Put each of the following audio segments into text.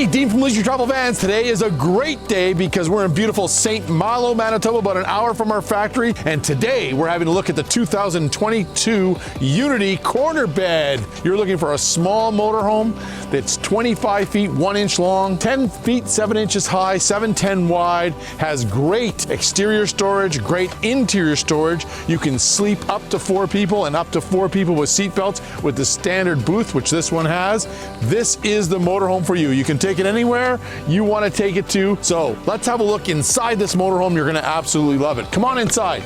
Hey, Dean from Leisure Travel Vans. Today is a great day because we're in beautiful St. Malo, Manitoba, about an hour from our factory. And today we're having a look at the 2022 Unity corner bed. You're looking for a small motorhome that's 25 feet 1 inch long, 10 feet 7 inches high, 710 wide, has great exterior storage, great interior storage. You can sleep up to 4 people and up to 4 people with seat belts with the standard booth, which this one has. This is the motorhome for you. You can take it anywhere you want to take it to. So let's have a look inside this motorhome. You're going to absolutely love it. Come on inside.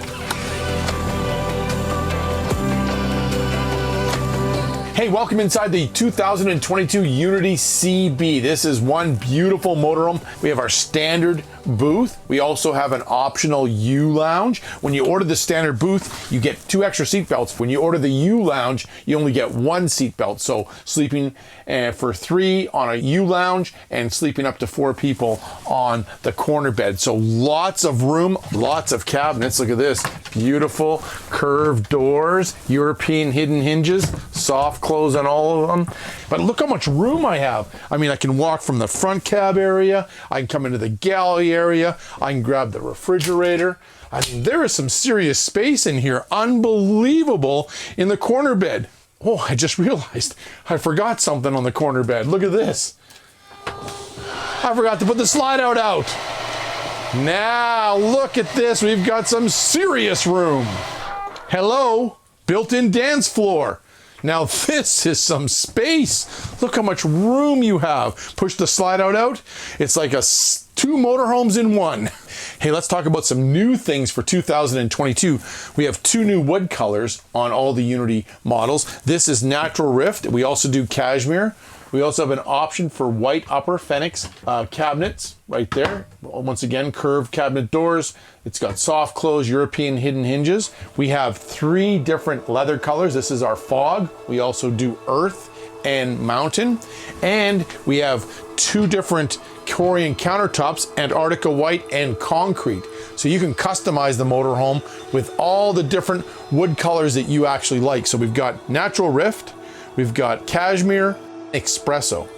Hey, welcome inside the 2022 Unity CB. This is one beautiful motorhome. We have our standard booth. We also have an optional U lounge. When you order the standard booth, you get 2 extra seat belts. When you order the U lounge, you only get 1 seat belt. So sleeping for 3 on a U lounge and sleeping up to 4 people on the corner bed. So lots of room, lots of cabinets. Look at this. Beautiful curved doors, European hidden hinges, soft close on all of them. But look how much room I have. I mean, I can walk from the front cab area. I can come into the galley area. I can grab the refrigerator. I mean, there is some serious space in here. Unbelievable in the corner bed. Oh, I just realized I forgot something on the corner bed. Look at this. I forgot to put the slide out. Now, look at this. We've got some serious room. Hello, built-in dance floor. Now this is some space. Look how much room you have. Push the slide out. It's like 2 motorhomes in one. Hey, let's talk about some new things for 2022. We have 2 new wood colors on all the Unity models. This is Natural Rift. We also do Cashmere. We also have an option for white upper Phoenix cabinets right there. Once again, curved cabinet doors. It's got soft close European hidden hinges. We have 3 different leather colors. This is our fog. We also do earth and mountain. And we have 2 different Corian countertops, Antarctica white and concrete. So you can customize the motorhome with all the different wood colors that you actually like. So we've got Natural Rift, we've got Cashmere, Espresso,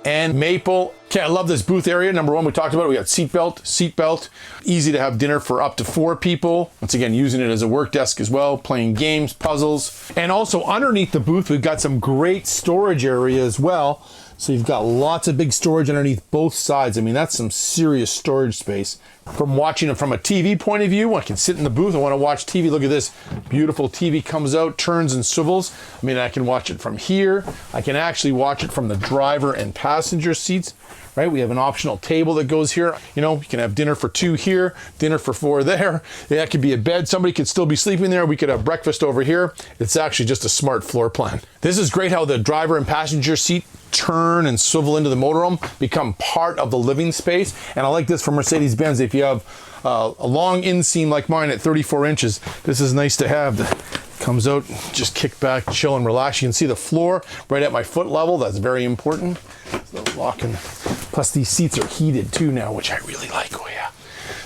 and Maple. Okay, I love this booth area. Number 1, we talked about it. We got seat belt, easy to have dinner for up to 4 people. Once again, using it as a work desk as well, playing games, puzzles. And also underneath the booth, we've got some great storage area as well. So you've got lots of big storage underneath both sides. I mean, that's some serious storage space. From watching it from a TV point of view, I can sit in the booth, I want to watch TV. Look at this, beautiful TV comes out, turns and swivels. I mean, I can watch it from here. I can actually watch it from the driver and passenger seats, right? We have an optional table that goes here. You know, you can have dinner for 2 here, dinner for 4 there. That could be a bed. Somebody could still be sleeping there. We could have breakfast over here. It's actually just a smart floor plan. This is great how the driver and passenger seat turn and swivel into the motorhome, become part of the living space. And I like this from Mercedes-Benz. If you have a long inseam like mine at 34 inches, this is nice to have. Comes out, just kick back, chill and relax. You can see the floor right at my foot level. That's very important. So locking. Plus these seats are heated too now, which I really like. Oh yeah.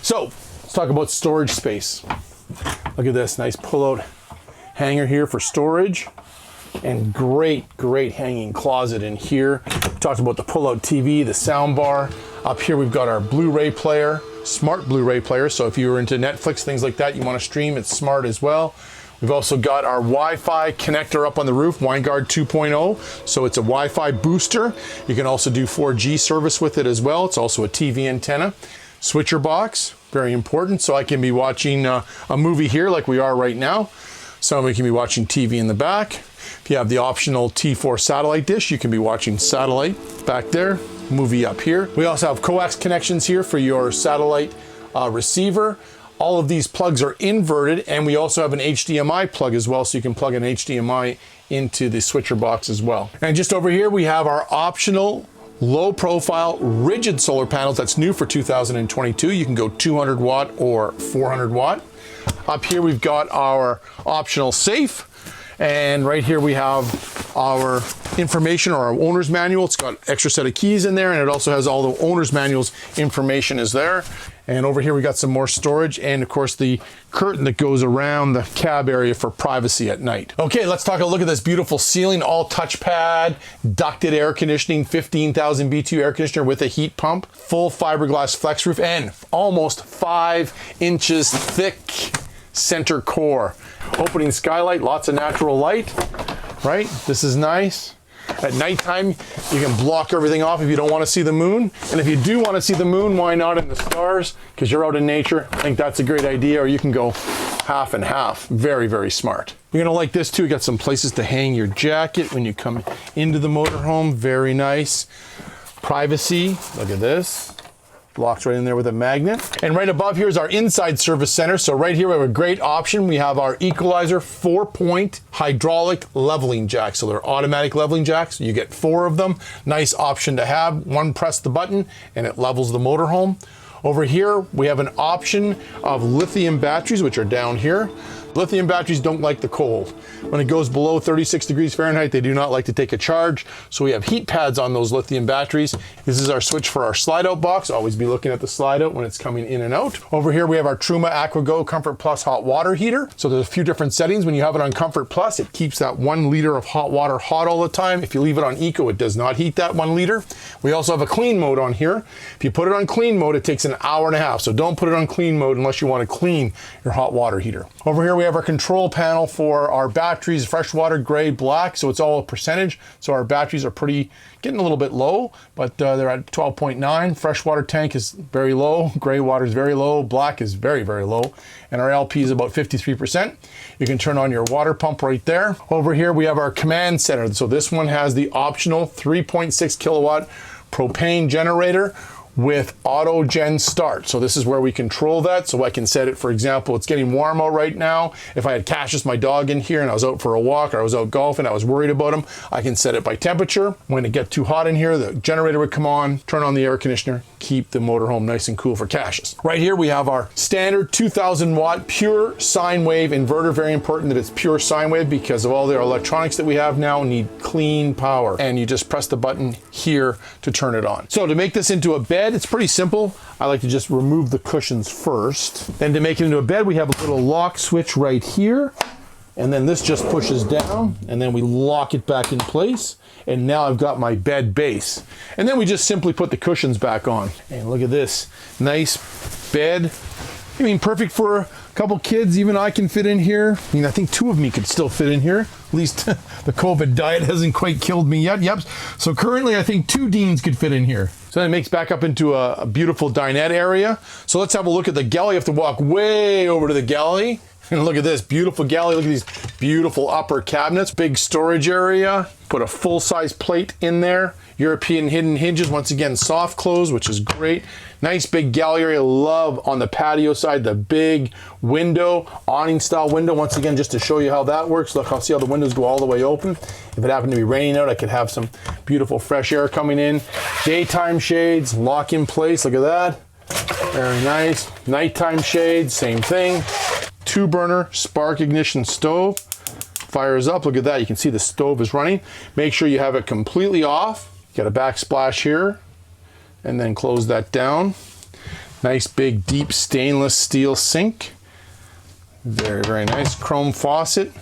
So let's talk about storage space. Look at this nice pull-out hanger here for storage. And great hanging closet in here. We talked about the pull-out TV, the sound bar. Up here we've got our Blu-ray player, smart Blu-ray player. So if you're into Netflix, things like that, you want to stream, it's smart as well. We've also got our Wi-Fi connector up on the roof, WineGuard 2.0. So it's a Wi-Fi booster. You can also do 4G service with it as well. It's also a TV antenna. Switcher box, very important. So I can be watching a movie here like we are right now. Somebody can be watching TV in the back. If you have the optional T4 satellite dish, you can be watching satellite back there, movie up here. We also have coax connections here for your satellite receiver. All of these plugs are inverted, and we also have an HDMI plug as well, so you can plug an HDMI into the switcher box as well. And just over here, we have our optional low profile rigid solar panels. That's new for 2022. You can go 200 watt or 400 watt. Up here, we've got our optional safe. And right here we have our information or our owner's manual. It's got extra set of keys in there, and it also has all the owner's manual's information is there. And over here we got some more storage, and of course the curtain that goes around the cab area for privacy at night. Okay, let's take a look at this beautiful ceiling, all touchpad, ducted air conditioning, 15,000 BTU air conditioner with a heat pump, full fiberglass flex roof, and almost 5 inches thick center core. Opening skylight, lots of natural light, right? This is nice. At nighttime, you can block everything off if you don't want to see the moon. And if you do want to see the moon, why not in the stars? Because you're out in nature. I think that's a great idea. Or you can go half and half. Very, very smart. You're going to like this too. You got some places to hang your jacket when you come into the motorhome. Very nice. Privacy. Look at this. Locks right in there with a magnet. And right above here is our inside service center. So right here we have a great option. We have our equalizer 4-point hydraulic leveling jack. So they're automatic leveling jacks. You get 4 of them. Nice option to have. One, press the button and it levels the motorhome. Over here we have an option of lithium batteries, which are down here. Lithium batteries don't like the cold. When it goes below 36 degrees Fahrenheit, they do not like to take a charge. So we have heat pads on those lithium batteries. This is our switch for our slide out box. Always be looking at the slide out when it's coming in and out. Over here, we have our Truma AquaGo Comfort Plus hot water heater. So there's a few different settings. When you have it on Comfort Plus, it keeps that 1 liter of hot water hot all the time. If you leave it on Eco, it does not heat that 1 liter. We also have a clean mode on here. If you put it on clean mode, it takes an hour and a half. So don't put it on clean mode unless you want to clean your hot water heater. Over here, we have our control panel for our batteries, freshwater, gray, black. So it's all a percentage. So our batteries are getting a little bit low, but they're at 12.9. Freshwater tank is very low. Gray water is very low. Black is very, very low. And our LP is about 53%. You can turn on your water pump right there. Over here, we have our command center. So this one has the optional 3.6 kilowatt propane generator with auto gen start. So this is where we control that. So I can set it, for example, it's getting warm out right now. If I had Cassius, my dog, in here and I was out for a walk or I was out golfing, I was worried about him, I can set it by temperature. When it gets too hot in here, the generator would come on, turn on the air conditioner, keep the motorhome nice and cool for Cassius. Right here we have our standard 2000 watt pure sine wave inverter. Very important that it's pure sine wave because of all the electronics that we have now need clean power. And you just press the button here to turn it on. So to make this into a bed, it's pretty simple. I like to just remove the cushions first. Then to make it into a bed, we have a little lock switch right here. And then this just pushes down and then we lock it back in place. And now I've got my bed base. And then we just simply put the cushions back on. And look at this nice bed. I mean, perfect for a couple kids. Even I can fit in here. I mean, I think 2 of me could still fit in here. At least the COVID diet hasn't quite killed me yet. Yep. So currently I think 2 Deans could fit in here. So then it makes back up into a beautiful dinette area. So let's have a look at the galley. You have to walk way over to the galley. And look at this beautiful galley. Look at these beautiful upper cabinets. Big storage area. Put a full-size plate in there. European hidden hinges. Once again, soft close, which is great. Nice big galley area. Love on the patio side, the big window, awning style window. Once again, just to show you how that works. Look, I'll see how the windows go all the way open. If it happened to be raining out, I could have some beautiful fresh air coming in. Daytime shades, lock in place. Look at that. Very nice. Nighttime shades, same thing. 2-burner spark ignition stove. Fires up. Look at that. You can see the stove is running. Make sure you have it completely off. Got a backsplash here. And then close that down. Nice big deep stainless steel sink. Very, very nice. Chrome faucet.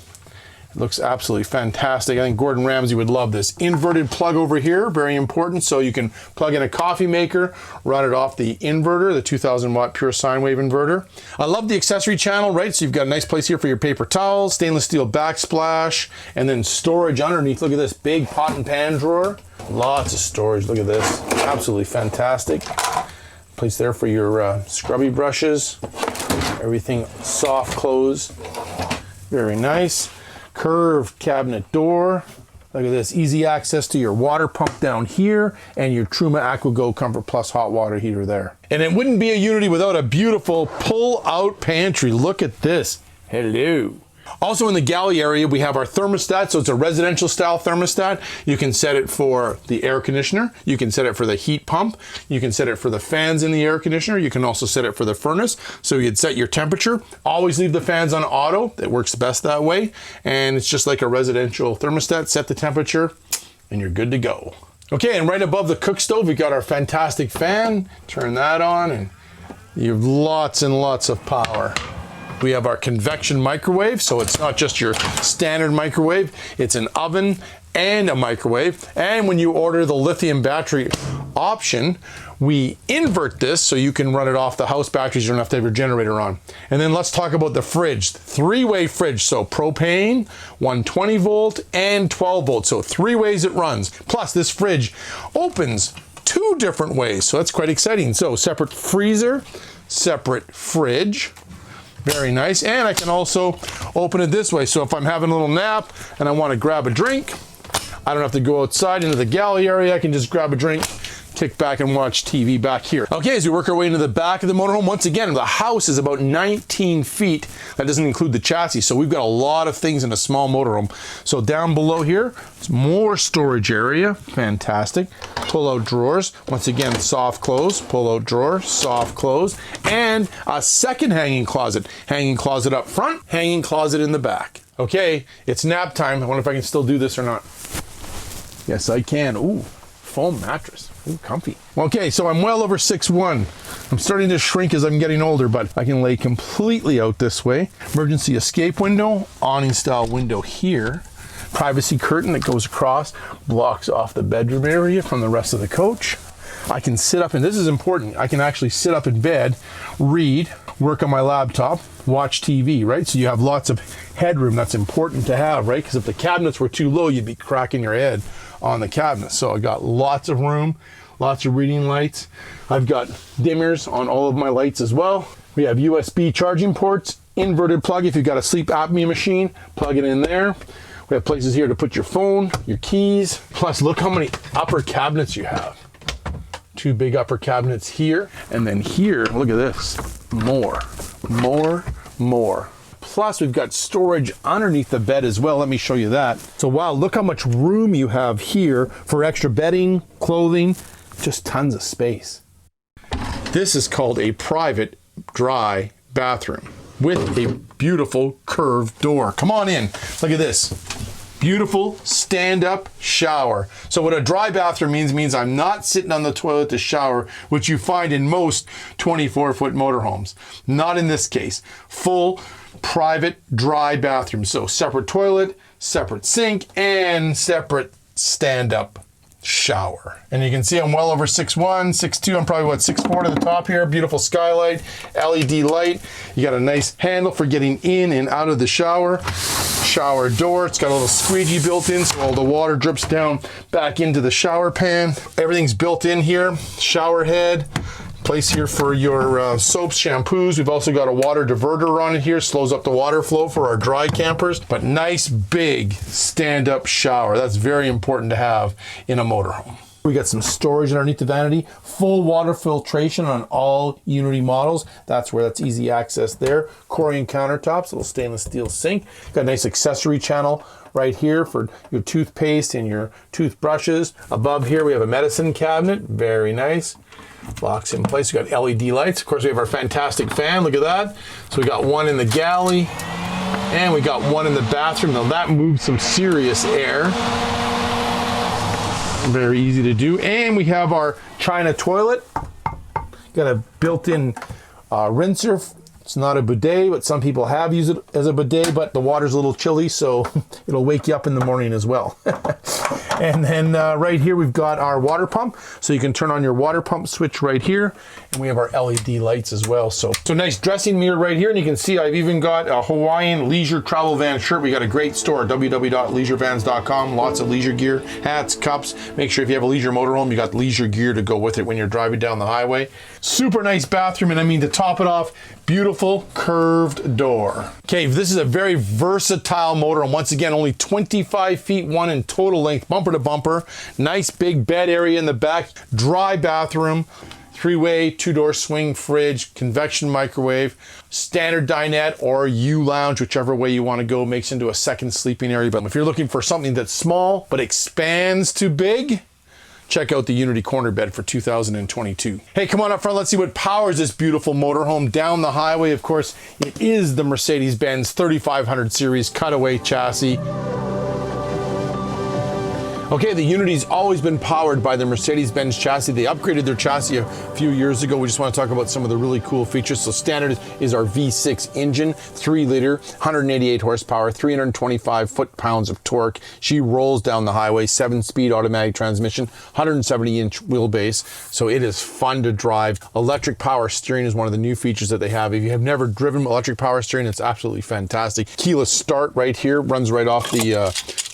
It looks absolutely fantastic. I think Gordon Ramsay would love this. Inverted plug over here, very important. So you can plug in a coffee maker, run it off the inverter, the 2000 watt pure sine wave inverter. I love the accessory channel, right? So you've got a nice place here for your paper towels, stainless steel backsplash, and then storage underneath. Look at this big pot and pan drawer. Lots of storage, look at this. Absolutely fantastic. Place there for your scrubby brushes. Everything soft close. Very nice. Curved cabinet door. Look at this, easy access to your water pump down here and your Truma AquaGo Comfort Plus hot water heater there. And it wouldn't be a Unity without a beautiful pull-out pantry. Look at this. Hello. Also in the galley area, we have our thermostat. So it's a residential style thermostat. You can set it for the air conditioner. You can set it for the heat pump. You can set it for the fans in the air conditioner. You can also set it for the furnace. So you'd set your temperature. Always leave the fans on auto. It works best that way. And it's just like a residential thermostat. Set the temperature and you're good to go. Okay, and right above the cook stove, we got our fantastic fan. Turn that on and You have lots and lots of power. We have our convection microwave, so it's not just your standard microwave, it's an oven and a microwave. And when you order the lithium battery option, we invert this so you can run it off the house batteries. You don't have to have your generator on. And then let's talk about the fridge. Three-way fridge, so propane, 120 volt, and 12 volt. So 3 ways it runs. Plus this fridge opens 2 different ways, so that's quite exciting. So separate freezer, separate fridge. Very nice. And I can also open it this way. So if I'm having a little nap and I want to grab a drink, I don't have to go outside into the galley area. I can just grab a drink, kick back and watch TV back here. Okay, as we work our way into the back of the motorhome, once again, the house is about 19 feet. That doesn't include the chassis. So we've got a lot of things in a small motorhome. So down below here, it's more storage area. Fantastic. Pull out drawers. Once again, soft close, pull out drawer, soft close, and a second hanging closet. Hanging closet up front, hanging closet in the back. Okay, it's nap time. I wonder if I can still do this or not. Yes, I can. Ooh, foam mattress. Ooh, comfy. Okay, so I'm well over 6'1". I'm starting to shrink as I'm getting older, but I can lay completely out this way. Emergency escape window, awning style window here. Privacy curtain that goes across, blocks off the bedroom area from the rest of the coach. I can sit up, and this is important, I can actually sit up in bed, read, work on my laptop, watch TV, right? So you have lots of headroom. That's important to have, right? Because if the cabinets were too low, you'd be cracking your head on the cabinet. So I got lots of room, lots of reading lights. I've got dimmers on all of my lights as well. We have USB charging ports, inverted plug. If you've got a sleep apnea machine, plug it in there. We have places here to put your phone, your keys. Plus, look how many upper cabinets you have. 2 big upper cabinets here. And then here, look at this. More. Plus, we've got storage underneath the bed as well. Let me show you that. So, wow, look how much room you have here for extra bedding, clothing, just tons of space. This is called a private dry bathroom with a beautiful curved door. Come on in. Look at this. Beautiful stand-up shower. So what a dry bathroom means I'm not sitting on the toilet to shower, which you find in most 24-foot motorhomes. Not in this case. Full private dry bathroom. So separate toilet, separate sink, and separate stand-up shower. And you can see I'm well over 6'1", 6'2". I'm probably, what, 6'4" to the top here. Beautiful skylight, LED light. You got a nice handle for getting in and out of the shower. Shower door, it's got a little squeegee built in, so all the water drips down back into the shower pan. Everything's built in here. Shower head, place here for your soaps, shampoos. We've also got a water diverter on it here, slows up the water flow for our dry campers. But nice big stand-up shower. That's very important to have in a motorhome. We got some storage underneath the vanity, full water filtration on all Unity models. That's easy access there. Corian countertops, little stainless steel sink. Got a nice accessory channel right here for your toothpaste and your toothbrushes. Above here we have a medicine cabinet, very nice. Locks in place. We got LED lights. Of course, we have our fantastic fan. Look at that. So we got one in the galley, and we got one in the bathroom. Now that moves some serious air. Very easy to do. And we have our China toilet. Got a built-in rinser. It's not a bidet, but some people have used it as a bidet, but the water's a little chilly, so it'll wake you up in the morning as well. And then right here, we've got our water pump. So you can turn on your water pump switch right here. And we have our LED lights as well. So nice dressing mirror right here. And you can see I've even got a Hawaiian leisure travel van shirt. We got a great store, www.leisurevans.com. Lots of leisure gear, hats, cups. Make sure if you have a leisure motorhome, you got leisure gear to go with it when you're driving down the highway. Super nice bathroom. And I mean, to top it off, beautiful curved door. Okay, this is a very versatile motorhome. Once again, only 25 feet one in total length, bumper to bumper. Nice big bed area in the back, dry bathroom, 3-way, 2-door swing fridge, convection microwave, standard dinette or U-lounge, whichever way you want to go, makes into a second sleeping area. But if you're looking for something that's small but expands to big, check out the Unity corner bed for 2022. Hey, come on up front. Let's see what powers this beautiful motorhome down the highway. Of course, it is the Mercedes-Benz 3500 series cutaway chassis. Okay, the Unity's always been powered by the Mercedes-Benz chassis. They upgraded their chassis a few years ago. We just want to talk about some of the really cool features. So standard is our V6 engine, 3-liter, 188 horsepower, 325 foot-pounds of torque. She rolls down the highway, 7-speed automatic transmission, 170-inch wheelbase. So it is fun to drive. Electric power steering is one of the new features that they have. If you have never driven electric power steering, it's absolutely fantastic. Keyless start right here, runs right off the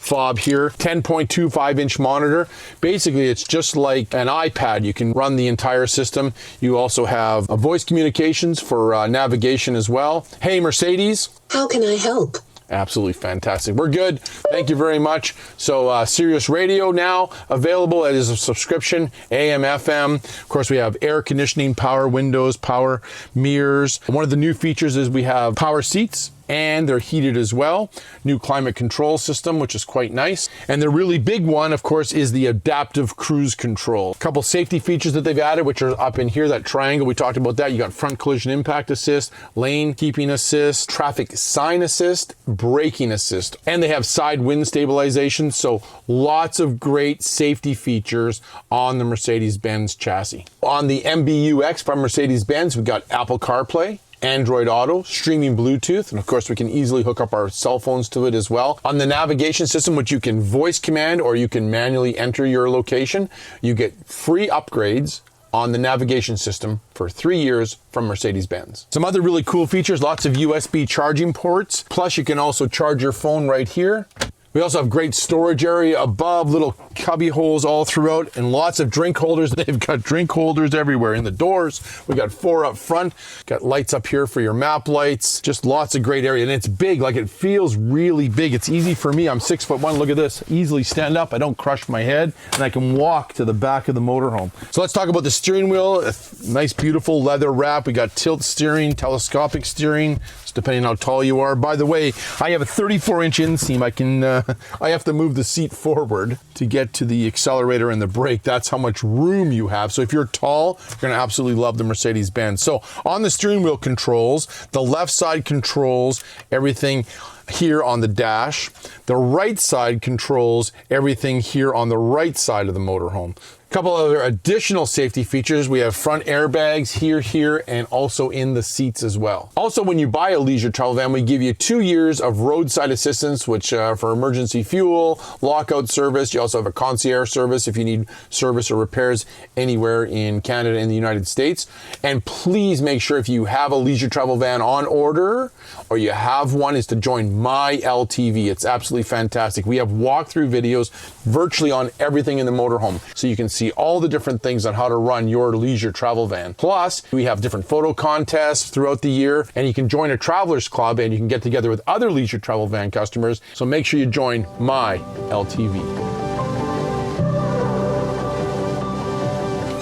fob here. 10.25-inch monitor. Basically, it's just like an iPad. You can run the entire system. You also have a voice communications for navigation as well. Hey, Mercedes. How can I help? Absolutely fantastic. We're good. Thank you very much. So Sirius Radio now available. It is a subscription, AM, FM. Of course, we have air conditioning, power windows, power mirrors. One of the new features is we have power seats, and they're heated as well. New climate control system, which is quite nice. And the really big one, of course, is the adaptive cruise control. A couple safety features that they've added, which are up in here, that triangle, we talked about that. You got front collision impact assist, lane keeping assist, traffic sign assist, braking assist. And they have side wind stabilization, so lots of great safety features on the Mercedes-Benz chassis. On the MBUX from Mercedes-Benz, we've got Apple CarPlay, Android Auto, streaming Bluetooth, and of course we can easily hook up our cell phones to it as well. On the navigation system, which you can voice command or you can manually enter your location, you get free upgrades on the navigation system for 3 years from Mercedes-Benz. Some other really cool features, lots of USB charging ports, plus you can also charge your phone right here. We also have great storage area above, little cubby holes all throughout, and lots of drink holders. They've got drink holders everywhere. In the doors, we got 4 up front. Got lights up here for your map lights. Just lots of great area, and it's big. Like, it feels really big. It's easy for me. I'm 6'1". Look at this. Easily stand up. I don't crush my head, and I can walk to the back of the motorhome. So let's talk about the steering wheel. A nice, beautiful leather wrap. We got tilt steering, telescopic steering, just depending on how tall you are. By the way, I have a 34-inch inseam. I have to move the seat forward to get to the accelerator and the brake. That's how much room you have. So if you're tall, you're going to absolutely love the Mercedes-Benz. So on the steering wheel controls, the left side controls everything here on the dash. The right side controls everything here on the right side of the motorhome. A couple other additional safety features. We have front airbags here, and also in the seats as well. Also, when you buy a leisure travel van, we give you 2 years of roadside assistance, which for emergency fuel, lockout service. You also have a concierge service if you need service or repairs anywhere in Canada and the United States. And please make sure, if you have a leisure travel van on order or you have one, is to join My LTV. It's absolutely fantastic. We have walkthrough videos virtually on everything in the motorhome, so you can see all the different things on how to run your leisure travel van. Plus, we have different photo contests throughout the year, and you can join a travelers club and you can get together with other leisure travel van customers. So make sure you join My LTV.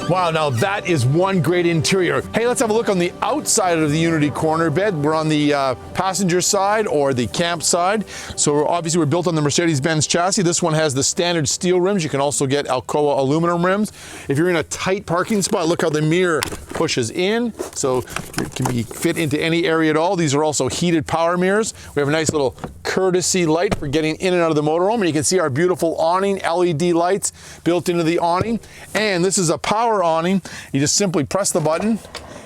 Wow, now that is one great interior. Hey, let's have a look on the outside of the Unity corner bed. We're on the passenger side or the camp side. So obviously we're built on the Mercedes-Benz chassis. This one has the standard steel rims. You can also get Alcoa aluminum rims. If you're in a tight parking spot, look how the mirror pushes in. So it can be fit into any area at all. These are also heated power mirrors. We have a nice little courtesy light for getting in and out of the motorhome. And you can see our beautiful awning, LED lights built into the awning. And this is a power awning. You just simply press the button,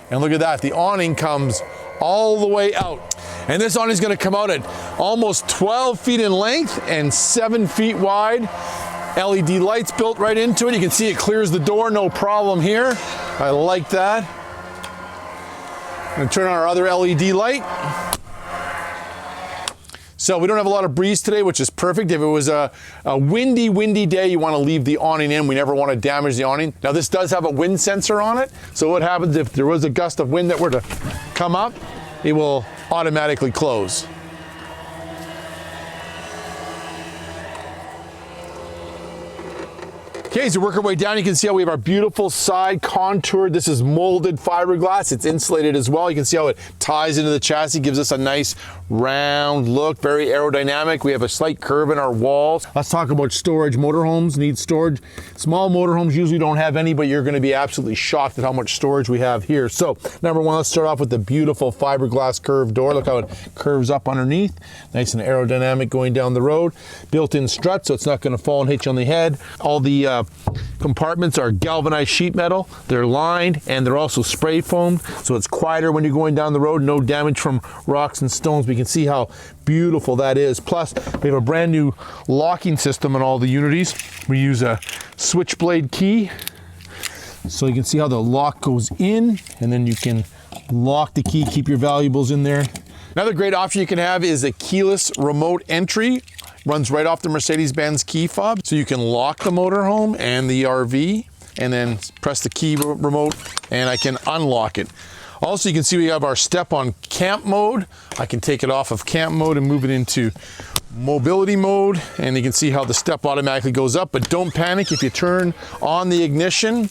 and look at that. The awning comes all the way out. And this awning is going to come out at almost 12 feet in length and 7 feet wide. LED lights built right into it. You can see it clears the door, no problem here. I like that. I'm going to turn on our other LED light. So we don't have a lot of breeze today, which is perfect. If it was a windy day, you want to leave the awning in. We never want to damage the awning. Now, this does have a wind sensor on it. So what happens if there was a gust of wind that were to come up, it will automatically close. Okay, as you work our way down, you can see how we have our beautiful side contoured. This is molded fiberglass. It's insulated as well. You can see how it ties into the chassis, gives us a nice round look, very aerodynamic. We have a slight curve in our walls. Let's talk about storage. Motorhomes need storage. Small motorhomes usually don't have any, but you're going to be absolutely shocked at how much storage we have here. So number one, let's start off with the beautiful fiberglass curved door. Look how it curves up underneath. Nice and aerodynamic going down the road. Built-in strut, so it's not going to fall and hit you on the head. All the compartments are galvanized sheet metal. They're lined and they're also spray foamed, so it's quieter when you're going down the road. No damage from rocks and stones. We can see how beautiful that is. Plus, we have a brand new locking system in all the Unities. We use a switchblade key, so you can see how the lock goes in, and then you can lock the key, keep your valuables in there. Another great option you can have is a keyless remote entry. Runs right off the Mercedes-Benz key fob, so you can lock the motorhome and the RV, and then press the key remote, and I can unlock it. Also, you can see we have our step on camp mode. I can take it off of camp mode and move it into mobility mode, and you can see how the step automatically goes up. But don't panic if you turn on the ignition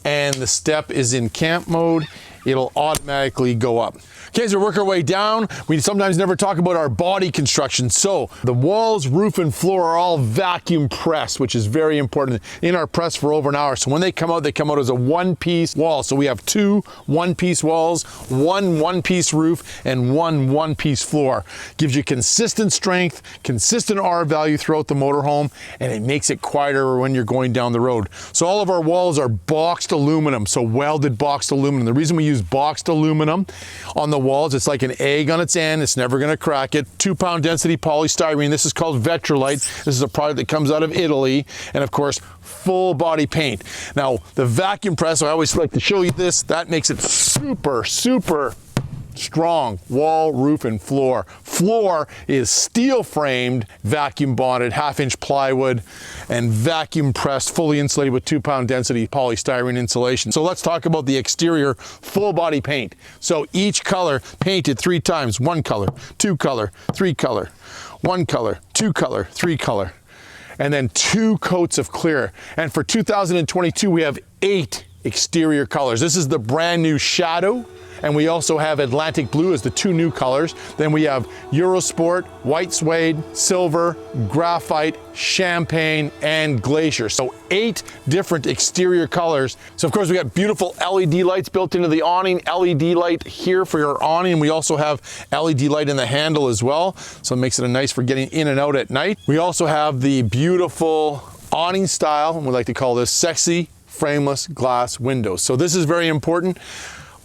and the step is in camp mode, it'll automatically go up. Okay, as we work our way down, we sometimes never talk about our body construction. So the walls, roof, and floor are all vacuum pressed, which is very important in our press for over an hour. So when they come out as a one-piece wall. So we have two one-piece walls, one one-piece roof, and one one-piece floor. Gives you consistent strength, consistent R value throughout the motorhome, and it makes it quieter when you're going down the road. So all of our walls are boxed aluminum, so welded boxed aluminum. The reason we use boxed aluminum on the walls, it's like an egg on its end. It's never going to crack it. 2-pound density polystyrene. This is called Vetrolite. This is a product that comes out of Italy, and of course, full body paint. Now, the vacuum press, I always like to show you this. That makes it super, super strong wall, roof, and floor. Floor is steel framed, vacuum bonded, 1/2-inch plywood, and vacuum pressed, fully insulated with 2-pound density polystyrene insulation. So let's talk about the exterior full body paint. So each color painted 3 times. 1 color, 2 color, 3 color, 1 color, 2 color, 3 color, and then 2 coats of clear. And for 2022, we have 8 exterior colors. This is the brand new Shadow, and we also have Atlantic Blue as the 2 new colors. Then we have Eurosport, White Suede, Silver, Graphite, Champagne, and Glacier. So 8 different exterior colors. So of course we got beautiful LED lights built into the awning, LED light here for your awning. We also have LED light in the handle as well, so it makes it nice for getting in and out at night. We also have the beautiful awning style, and we like to call this sexy frameless glass windows. So this is very important.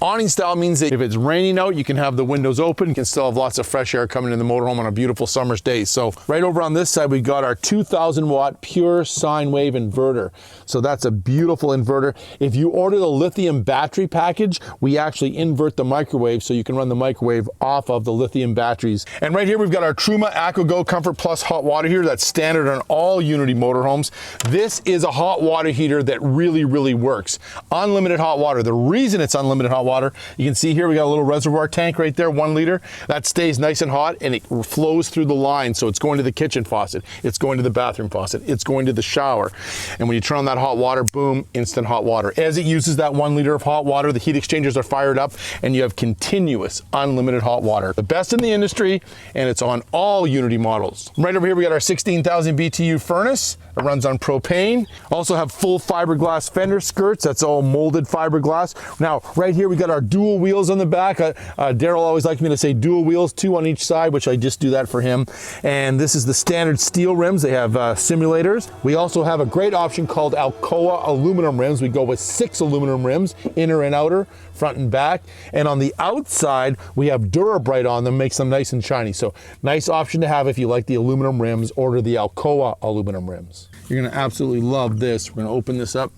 Awning style means that if it's raining out, you can have the windows open. You can still have lots of fresh air coming in the motorhome on a beautiful summer's day. So right over on this side, we got our 2,000 watt pure sine wave inverter. So that's a beautiful inverter. If you order the lithium battery package, we actually invert the microwave so you can run the microwave off of the lithium batteries. And right here, we've got our Truma AquaGo Comfort Plus hot water heater. That's standard on all Unity motorhomes. This is a hot water heater that really, really works. Unlimited hot water. The reason it's unlimited hot water, you can see here we got a little reservoir tank right there, 1 liter. That stays nice and hot and it flows through the line. So it's going to the kitchen faucet, it's going to the bathroom faucet, it's going to the shower. And when you turn on that hot water, boom, instant hot water. As it uses that 1 liter of hot water, the heat exchangers are fired up and you have continuous unlimited hot water. The best in the industry, and it's on all Unity models. Right over here we got our 16,000 BTU furnace. It runs on propane. Also have full fiberglass fender skirts. That's all molded fiberglass. Now, right here we got our dual wheels on the back. Daryl always liked me to say dual wheels, 2 on each side, which I just do that for him. And this is the standard steel rims. They have simulators. We also have a great option called Alcoa aluminum rims. We go with 6 aluminum rims, inner and outer, front and back. And on the outside, we have Durabright on them, makes them nice and shiny. So nice option to have if you like the aluminum rims. Order the Alcoa aluminum rims. You're gonna absolutely love this. We're gonna open this up.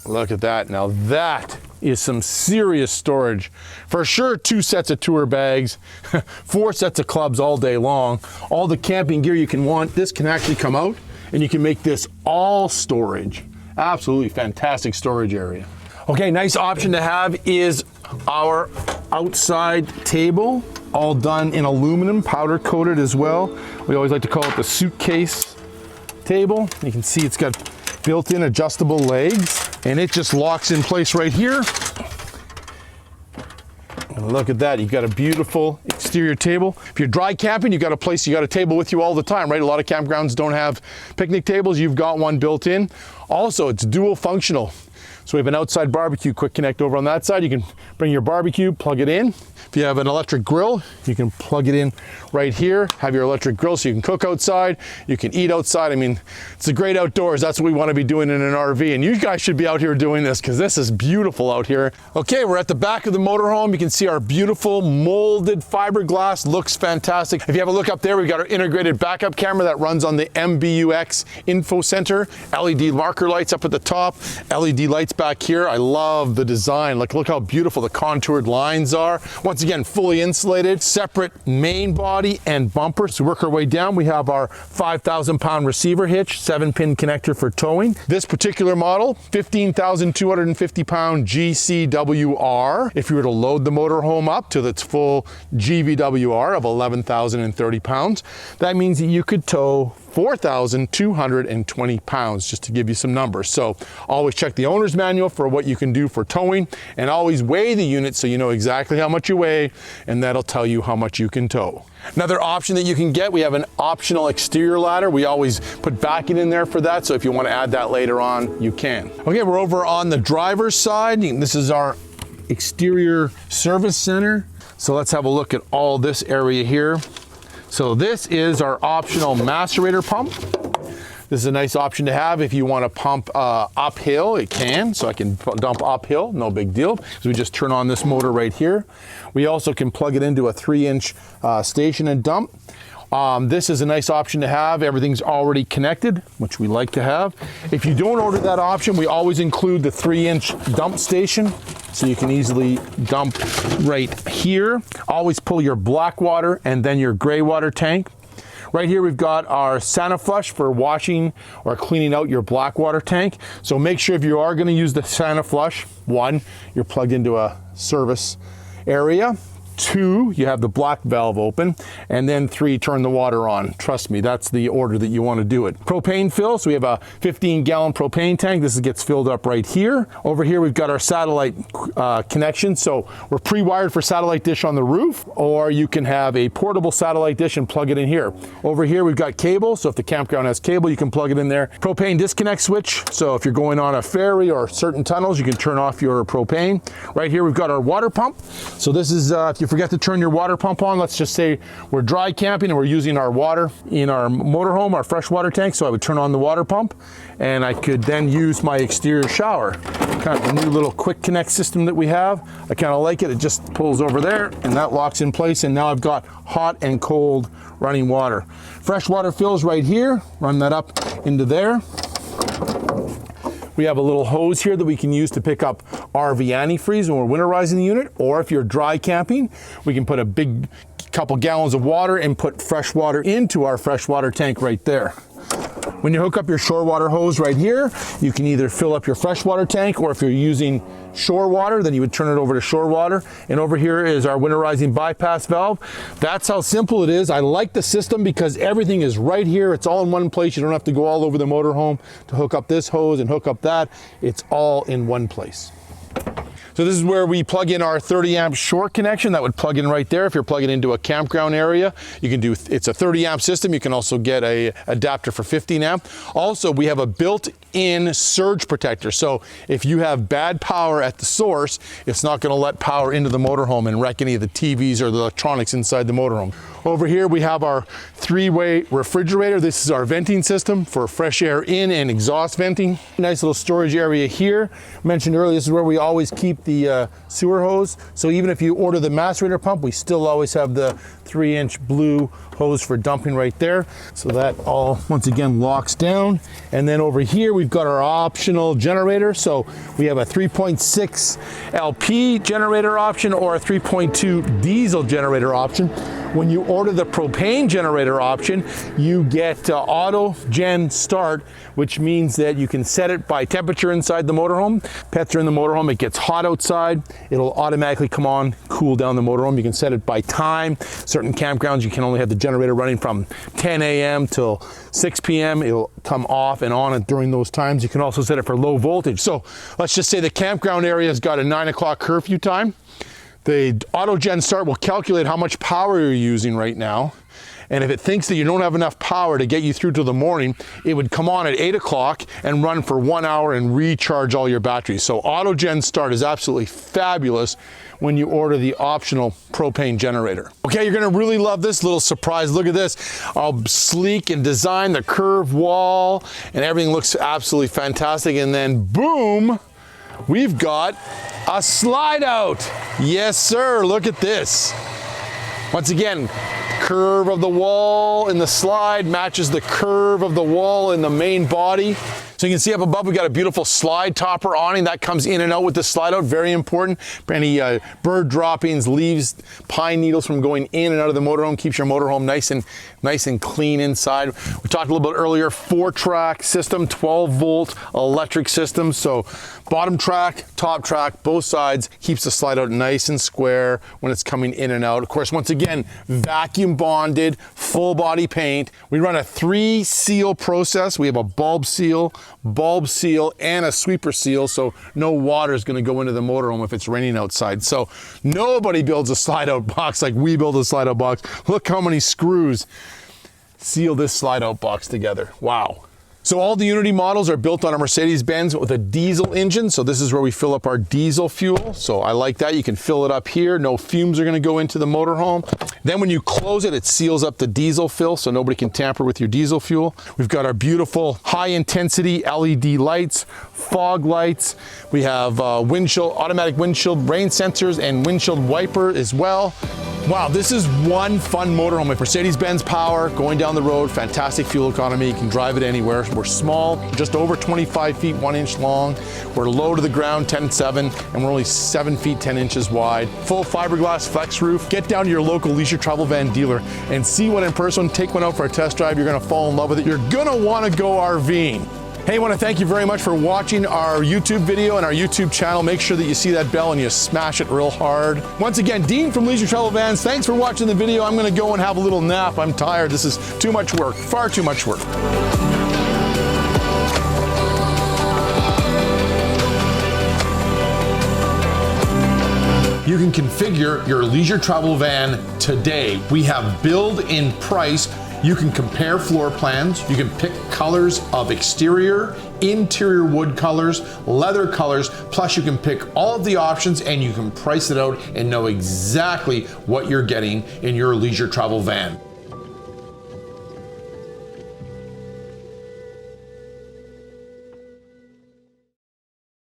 Look at that. Now that is some serious storage. For sure, 2 sets of tour bags, 4 sets of clubs all day long. All the camping gear you can want. This can actually come out and you can make this all storage. Absolutely fantastic storage area. Okay, nice option to have is our outside table, all done in aluminum, powder coated as well. We always like to call it the suitcase table. You can see it's got built-in adjustable legs and it just locks in place right here. And look at that, you've got a beautiful exterior table. If you're dry camping, you got a table with you all the time, right? A lot of campgrounds don't have picnic tables. You've got one built in. Also, it's dual functional. So we have an outside barbecue quick connect over on that side. You can bring your barbecue, plug it in. If you have an electric grill, you can plug it in right here, have your electric grill so you can cook outside, you can eat outside. I mean, it's a great outdoors. That's what we want to be doing in an RV. And you guys should be out here doing this because this is beautiful out here. Okay, we're at the back of the motorhome. You can see our beautiful molded fiberglass. Looks fantastic. If you have a look up there, we've got our integrated backup camera that runs on the MBUX info center. LED marker lights up at the top, LED lights back here. I love the design. Look how beautiful the contoured lines are. Once again, fully insulated, separate main body and bumper. So work our way down. We have our 5,000 pound receiver hitch, 7-pin connector for towing. This particular model, 15,250 pound GCWR. If you were to load the motorhome up to its full GVWR of 11,030 pounds, that means that you could tow 4,220 pounds, just to give you some numbers. So always check the owner's manual for what you can do for towing, and always weigh the unit so you know exactly how much you weigh, and that'll tell you how much you can tow. Another option that you can get, we have an optional exterior ladder. We always put backing in there for that, so if you want to add that later on, you can. Okay, we're over on the driver's side. This is our exterior service center. So let's have a look at all this area here. So this is our optional macerator pump. This is a nice option to have if you want to pump uphill. It can, so I can dump uphill, no big deal. So we just turn on this motor right here. We also can plug it into a 3-inch station and dump. This is a nice option to have. Everything's already connected, which we like to have. If you don't order that option, we always include the 3-inch dump station, so you can easily dump right here. Always pull your black water and then your gray water tank. Right here we've got our Santa Flush for washing or cleaning out your black water tank. So make sure if you are going to use the Santa Flush, 1, you're plugged into a service area. 2, you have the black valve open, and then 3, turn the water on. Trust me, that's the order that you want to do it. Propane fill, so we have a 15-gallon propane tank. This gets filled up right here. Over here, we've got our satellite connection. So we're pre-wired for satellite dish on the roof, or you can have a portable satellite dish and plug it in here. Over here, we've got cable. So if the campground has cable, you can plug it in there. Propane disconnect switch. So if you're going on a ferry or certain tunnels, you can turn off your propane. Right here, we've got our water pump. So this is, if you forget to turn your water pump on, let's just say we're dry camping and we're using our water in our motorhome, our fresh water tank, so I would turn on the water pump and I could then use my exterior shower. Kind of a new little quick connect system that we have. I kind of like it. It just pulls over there and that locks in place, and now I've got hot and cold running water. Fresh water fills right here, run that up into there. We have a little hose here that we can use to pick up RV antifreeze when we're winterizing the unit, or if you're dry camping, we can put a big couple gallons of water and put fresh water into our fresh water tank right there. When you hook up your shore water hose right here, you can either fill up your freshwater tank, or if you're using shore water, then you would turn it over to shore water. And over here is our winterizing bypass valve. That's how simple it is. I like the system because everything is right here. It's all in one place. You don't have to go all over the motorhome to hook up this hose and hook up that. It's all in one place. So this is where we plug in our 30 amp shore connection. That would plug in right there. If you're plugging into a campground area, you can do, it's a 30 amp system. You can also get a adapter for 15 amp. Also, we have a built-in surge protector. So if you have bad power at the source, it's not gonna let power into the motorhome and wreck any of the TVs or the electronics inside the motorhome. Over here, we have our 3-way refrigerator. This is our venting system for fresh air in and exhaust venting. Nice little storage area here. Mentioned earlier, this is where we always keep the sewer hose. So even if you order the macerator pump, we still always have the 3-inch blue hose for dumping right there. So that all, once again, locks down. And then over here, we've got our optional generator. So we have a 3.6 LP generator option or a 3.2 diesel generator option. When you order the propane generator option, you get auto gen start, which means that you can set it by temperature inside the motorhome. Pets are in the motorhome, it gets hot outside, it'll automatically come on, cool down the motorhome. You can set it by time. Certain campgrounds, you can only have the generator running from 10 a.m. till 6 p.m. It'll come off and on during those times. You can also set it for low voltage. So let's just say the campground area has got a 9 o'clock curfew time. The auto gen start will calculate how much power you're using right now. And if it thinks that you don't have enough power to get you through to the morning, it would come on at 8 o'clock and run for 1 hour and recharge all your batteries. So auto gen start is absolutely fabulous when you order the optional propane generator. Okay, you're gonna really love this little surprise. Look at this, all sleek and designed, the curved wall, and everything looks absolutely fantastic. And then boom, we've got a slide out. Yes, sir, look at this. Once again, curve of the wall in the slide matches the curve of the wall in the main body. So you can see up above, we got a beautiful slide topper awning that comes in and out with the slide out. Very important for any bird droppings, leaves, pine needles from going in and out of the motorhome. Keeps your motorhome nice and clean inside. We talked a little bit earlier, 4-track system, 12-volt electric system. So bottom track, top track, both sides, keeps the slide out nice and square when it's coming in and out. Of course, once again, vacuum bonded, full body paint. We run a 3-seal process. We have a bulb seal, and a sweeper seal, so no water is going to go into the motorhome if it's raining outside. So nobody builds a slide out box like we build a slide out box. Look how many screws seal this slide out box together. Wow. So all the Unity models are built on a Mercedes-Benz with a diesel engine. So this is where we fill up our diesel fuel. So I like that. You can fill it up here. No fumes are going to go into the motorhome. Then when you close it, it seals up the diesel fill so nobody can tamper with your diesel fuel. We've got our beautiful high intensity LED lights, fog lights. We have automatic windshield rain sensors and windshield wiper as well. Wow, this is one fun motorhome with Mercedes-Benz power, going down the road, fantastic fuel economy. You can drive it anywhere. We're small, just over 25 feet, 1 inch long. We're low to the ground, 10.7, and we're only 7 feet, 10 inches wide. Full fiberglass flex roof. Get down to your local leisure travel van dealer and see one in person. Take one out for a test drive. You're gonna fall in love with it. You're gonna wanna go RVing. Hey, I want to thank you very much for watching our YouTube video and our YouTube channel. Make sure that you see that bell and you smash it real hard. Once again, Dean from Leisure Travel Vans, thanks for watching the video. I'm going to go and have a little nap. I'm tired. This is too much work, far too much work. You can configure your leisure travel van today. We have build-in price. You can compare floor plans, you can pick colors of exterior, interior wood colors, leather colors, plus you can pick all of the options and you can price it out and know exactly what you're getting in your leisure travel van.